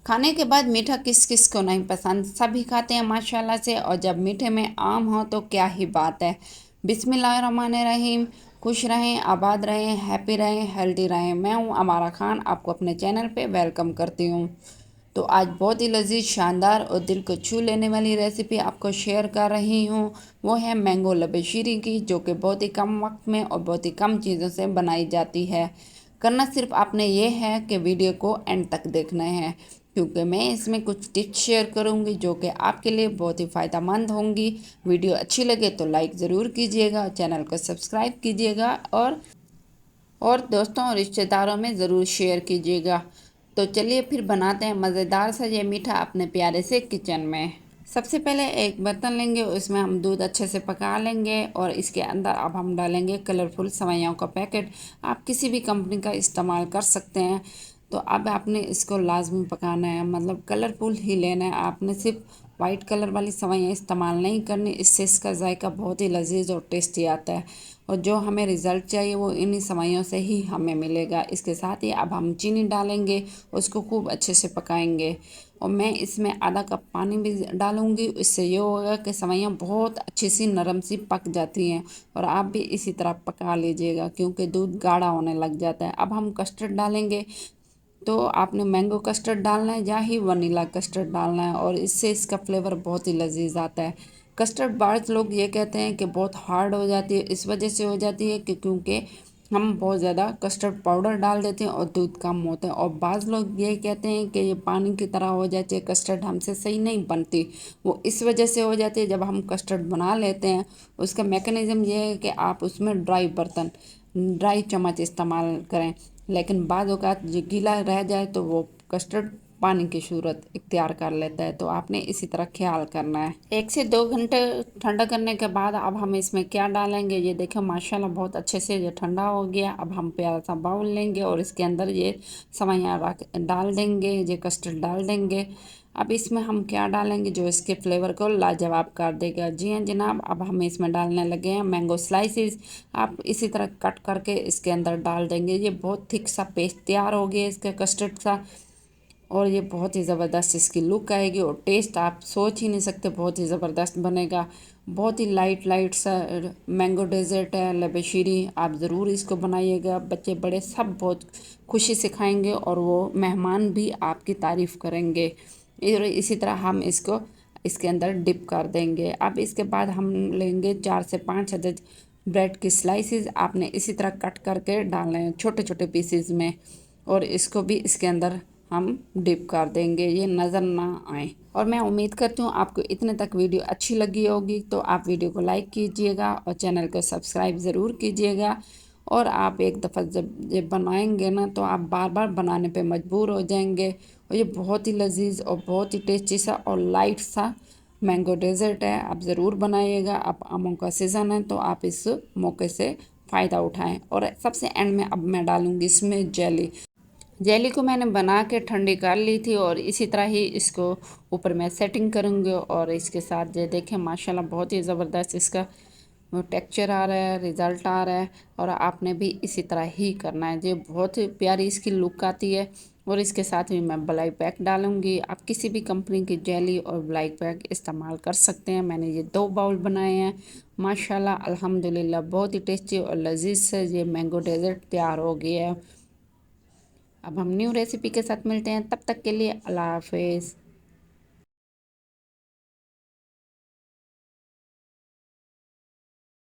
खाने के बाद मीठा किस किस को नहीं पसंद, सभी खाते हैं माशाल्लाह से। और जब मीठे में आम हो तो क्या ही बात है। बिस्मिल्लाहिर्रहमानिर्रहीम। खुश रहें, आबाद रहें, हैप्पी रहें, हेल्दी रहें। मैं हूँ अमारा खान, आपको अपने चैनल पे वेलकम करती हूँ। तो आज बहुत ही लजीज, शानदार और दिल को छू लेने वाली रेसिपी आपको शेयर कर रही हूँ। वो है मैंगो लबेशीरी की, जो कि बहुत ही कम वक्त में और बहुत ही कम चीज़ों से बनाई जाती है। करना सिर्फ आपने ये है कि वीडियो को एंड तक देखना है, क्योंकि मैं इसमें कुछ टिप्स शेयर करूंगी जो कि आपके लिए बहुत ही फ़ायदेमंद होंगी। वीडियो अच्छी लगे तो लाइक ज़रूर कीजिएगा, चैनल को सब्सक्राइब कीजिएगा और दोस्तों और रिश्तेदारों में ज़रूर शेयर कीजिएगा। तो चलिए फिर बनाते हैं मज़ेदार सा ये मीठा अपने प्यारे से किचन में। सबसे पहले एक बर्तन लेंगे, उसमें हम दूध अच्छे से पका लेंगे और इसके अंदर अब हम डालेंगे कलरफुल सेवइयों का पैकेट। आप किसी भी कंपनी का इस्तेमाल कर सकते हैं। तो अब आपने इसको लाजमी पकाना है, मतलब कलरफुल ही लेना है। आपने सिर्फ वाइट कलर वाली सेवइयाँ इस्तेमाल नहीं करनी, इससे इसका जायका बहुत ही लजीज और टेस्टी आता है। और जो हमें रिज़ल्ट चाहिए वो इन्हीं सेवइयों से ही हमें मिलेगा। इसके साथ ही अब हम चीनी डालेंगे, उसको खूब अच्छे से पकाएंगे। और मैं इसमें आधा कप पानी भी डालूंगी, इससे ये होगा कि सेवइयाँ बहुत अच्छी सी नरम सी पक जाती हैं। और आप भी इसी तरह पका लीजिएगा, क्योंकि दूध गाढ़ा होने लग जाता है। अब हम कस्टर्ड डालेंगे। तो आपने मैंगो कस्टर्ड डालना है या ही वनीला कस्टर्ड डालना है, और इससे इसका फ्लेवर बहुत ही लजीज आता है। कस्टर्ड बार्स लोग ये कहते हैं कि बहुत हार्ड हो जाती है, इस वजह से हो जाती है कि क्योंकि हम बहुत ज़्यादा कस्टर्ड पाउडर डाल देते हैं और दूध कम होता है। और बाज़ लोग ये कहते हैं कि ये पानी की तरह हो जाती है, कस्टर्ड हमसे सही नहीं बनती। वो इस वजह से हो जाती है, जब हम कस्टर्ड बना लेते हैं उसका मैकेनिज़्म ये है कि आप उसमें ड्राई चम्मच इस्तेमाल करें। लेकिन बाद औक़ात जो गीला रह जाए तो वो कस्टर्ड पानी की सूरत इख्तियार कर लेता है। तो आपने इसी तरह ख्याल करना है। 1 से 2 घंटे ठंडा करने के बाद अब हम इसमें क्या डालेंगे, ये देखो माशाल्लाह बहुत अच्छे से ये ठंडा हो गया। अब हम प्यारा सा बाउल लेंगे और इसके अंदर ये सेवइयाँ रख डाल देंगे, ये कस्टर्ड डाल देंगे। अब इसमें हम क्या डालेंगे जो इसके फ्लेवर को लाजवाब कर देगा। जी हाँ जनाब, अब हम इसमें डालने लगे हैं मैंगो स्लाइसिस। आप इसी तरह कट करके इसके अंदर डाल देंगे। ये बहुत थिक सा पेस्ट तैयार हो गया इसका कस्टर्ड सा, और ये बहुत ही ज़बरदस्त इसकी लुक आएगी और टेस्ट आप सोच ही नहीं सकते, बहुत ही ज़बरदस्त बनेगा। बहुत ही लाइट लाइट सा मैंगो डेजर्ट है लबेशीरी, आप ज़रूर इसको बनाइएगा। बच्चे बड़े सब बहुत खुशी से खाएंगे और वो मेहमान भी आपकी तारीफ़ करेंगे। इसी तरह हम इसको इसके अंदर डिप कर देंगे। अब इसके बाद हम लेंगे 4 से 5 अदद ब्रेड की स्लाइसेस। आपने इसी तरह कट करके डालने हैं छोटे छोटे पीसेस में, और इसको भी इसके अंदर हम डिप कर देंगे, ये नज़र ना आए। और मैं उम्मीद करती हूँ आपको इतने तक वीडियो अच्छी लगी होगी। तो आप वीडियो को लाइक कीजिएगा और चैनल को सब्सक्राइब ज़रूर कीजिएगा। और आप एक दफ़ा जब ये बनाएंगे ना तो आप बार बार बनाने पे मजबूर हो जाएंगे। और ये बहुत ही लजीज और बहुत ही टेस्टी सा और लाइट सा मैंगो डेजर्ट है, आप ज़रूर बनाइएगा। अब आमों का सीज़न है तो आप इस मौके से फ़ायदा उठाएं। और सबसे एंड में अब मैं डालूँगी इसमें जेली। जेली को मैंने बना के ठंडी कर ली थी और इसी तरह ही इसको ऊपर मैं सेटिंग करूँगी। और इसके साथ ये देखें माशाल्लाह बहुत ही ज़बरदस्त इसका टेक्सचर आ रहा है, रिज़ल्ट आ रहा है। और आपने भी इसी तरह ही करना है, ये बहुत ही प्यारी इसकी लुक आती है। और इसके साथ भी मैं ब्लाई पैक डालूँगी। आप किसी भी कंपनी की जेली और ब्लाई पैक इस्तेमाल कर सकते हैं। मैंने ये 2 बाउल बनाए हैं। माशाल्लाह अल्हम्दुलिल्लाह बहुत ही टेस्टी और लजीज से ये मैंगो डेजर्ट तैयार हो गया है। अब हम न्यू रेसिपी के साथ मिलते हैं, तब तक के लिए अल्लाह हाफिज़।